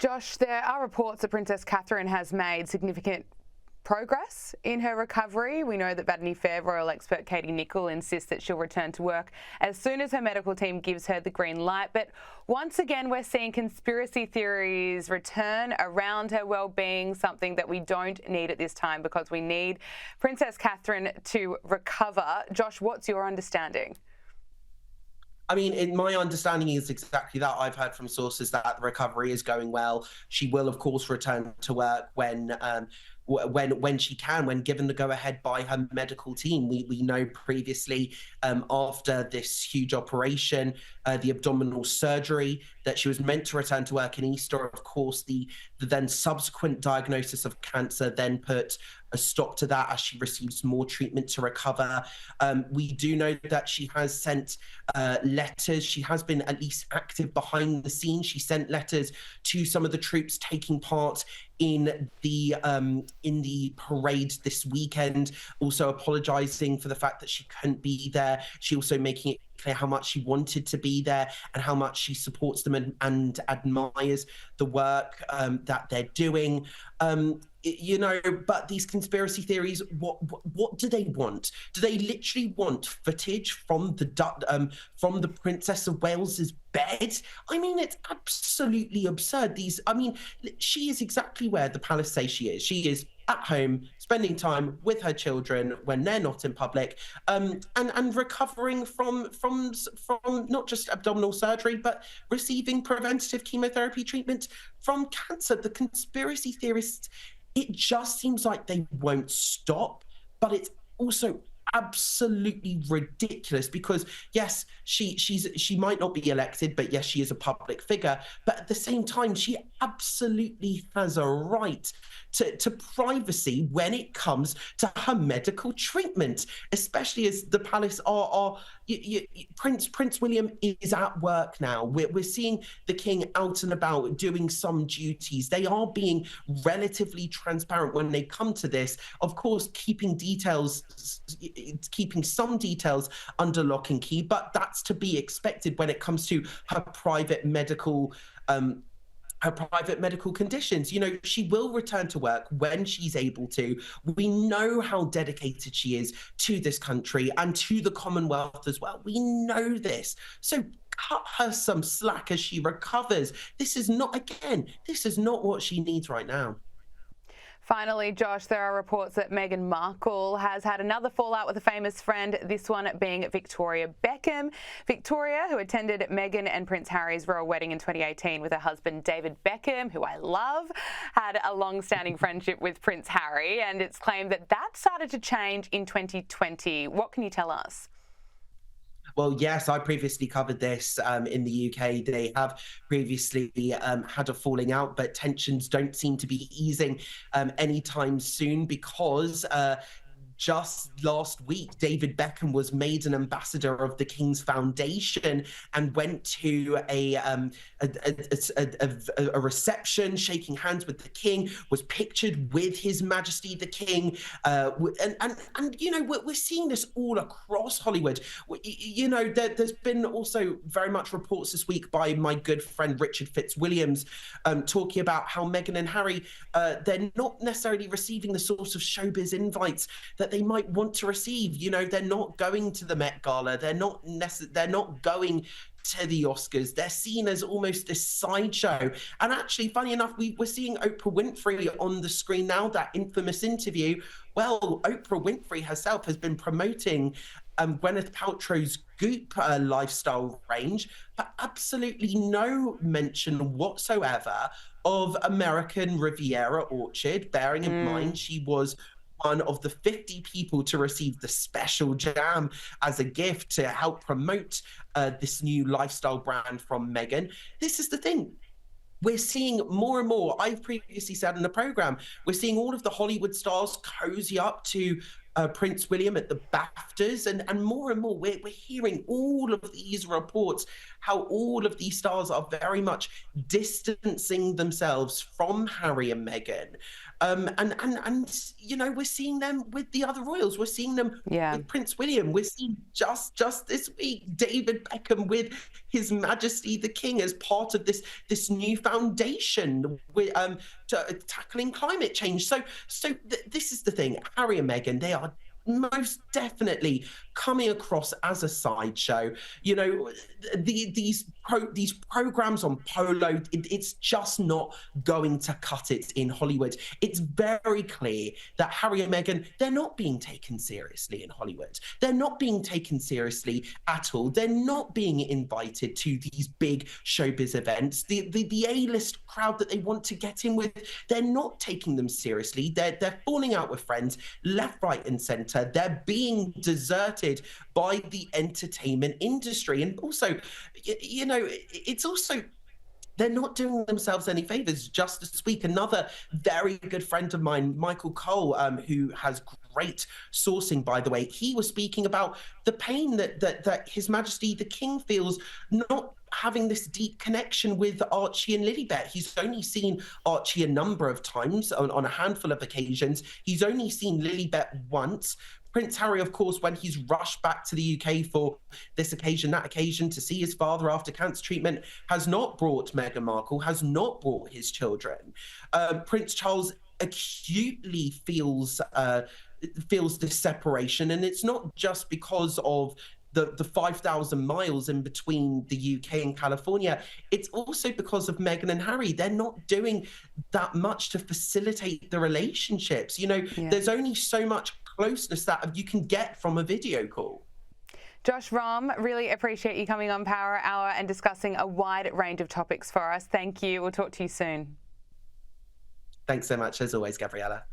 Josh, there are reports that Princess Catherine has made significant progress in her recovery. We know that Vanity Fair royal expert Katie Nicholl insists that she'll return to work as soon as her medical team gives her the green light. But once again, we're seeing conspiracy theories return around her well-being, something that we don't need at this time because we need Princess Catherine to recover. Josh, what's your understanding? I mean, my understanding is exactly that. I've heard from sources that the recovery is going well. She will, of course, return to work when she can, when given the go-ahead by her medical team. We know previously, after this huge operation, the abdominal surgery, that she was meant to return to work in Easter. Of course, the then subsequent diagnosis of cancer then put a stop to that as she receives more treatment to recover. We do know that she has sent letters. She has been at least active behind the scenes. She sent letters to some of the troops taking part in the parade this weekend, also apologizing for the fact that she couldn't be there. She also making it clear how much she wanted to be there and how much she supports them and admires the work that they're doing. You know, but these conspiracy theories, what do they want? Do they literally want footage from the Princess of Wales's bed? I mean, it's absolutely absurd. She is exactly where the palace say she is. She is at home, spending time with her children when they're not in public, and recovering from not just abdominal surgery, but receiving preventative chemotherapy treatment from cancer. The conspiracy theorists, it just seems like they won't stop, but it's also absolutely ridiculous because yes, she might not be elected, but yes, she is a public figure. But at the same time, she absolutely has a right to privacy when it comes to her medical treatment, especially as the palace Prince William is at work now. We're seeing the king out and about doing some duties. They are being relatively transparent when they come to this. Of course, keeping some details under lock and key, but that's to be expected when it comes to her private medical conditions. You know, she will return to work when she's able to. We know how dedicated she is to this country and to the Commonwealth as well. We know this. So cut her some slack as she recovers. This is not what she needs right now. Finally, Josh, there are reports that Meghan Markle has had another fallout with a famous friend, this one being Victoria Beckham. Victoria, who attended Meghan and Prince Harry's royal wedding in 2018 with her husband David Beckham, who I love, had a long-standing friendship with Prince Harry, and it's claimed that started to change in 2020. What can you tell us? Well, yes, I previously covered this in the UK. They have previously had a falling out, but tensions don't seem to be easing anytime soon because just last week, David Beckham was made an ambassador of the King's Foundation and went to a reception, shaking hands with the King, was pictured with His Majesty the King. And you know, we're seeing this all across Hollywood. You know, there's been also very much reports this week by my good friend Richard Fitzwilliams talking about how Meghan and Harry, they're not necessarily receiving the sort of showbiz invites that they might want to receive. You know, they're not going to the Met Gala. They're not going to the Oscars. They're seen as almost this sideshow. And actually, funny enough, we're seeing Oprah Winfrey on the screen now, that infamous interview. Well, Oprah Winfrey herself has been promoting Gwyneth Paltrow's Goop lifestyle range, but absolutely no mention whatsoever of American Riviera Orchard, bearing in mind she was one of the 50 people to receive the special jam as a gift to help promote this new lifestyle brand from Meghan. This is the thing. We're seeing more and more, I've previously said in the program, we're seeing all of the Hollywood stars cozy up to Prince William at the BAFTAs, and more we're hearing all of these reports, how all of these stars are very much distancing themselves from Harry and Meghan. And you know, we're seeing them with the other royals. We're seeing them with Prince William. We're seeing just this week David Beckham with His Majesty the King as part of this new foundation with tackling climate change. So this is the thing. Harry and Meghan, they are most definitely coming across as a sideshow. You know, these programs on Polo, it's just not going to cut it in Hollywood. It's very clear that Harry and Meghan, they're not being taken seriously in Hollywood. They're not being taken seriously at all. They're not being invited to these big showbiz events. The A-list crowd that they want to get in with, they're not taking them seriously. They're falling out with friends left, right, and centre. They're being deserted by the entertainment industry. And also, you know, it's also, they're not doing themselves any favors. Just this week, another very good friend of mine, Michael Cole, who has great sourcing, by the way, he was speaking about the pain that His Majesty the King feels not having this deep connection with Archie and Lilibet. He's only seen Archie a number of times, on a handful of occasions. He's only seen Lilibet once. Prince Harry, of course, when he's rushed back to the UK for this occasion, that occasion, to see his father after cancer treatment, has not brought Meghan Markle, has not brought his children. Prince Charles acutely feels this separation, and it's not just because of the 5,000 miles in between the UK and California. It's also because of Meghan and Harry. They're not doing that much to facilitate the relationships. You know, there's only so much closeness that you can get from a video call. Josh Rom, really appreciate you coming on Power Hour and discussing a wide range of topics for us. Thank you. We'll talk to you soon. Thanks so much, as always, Gabriella.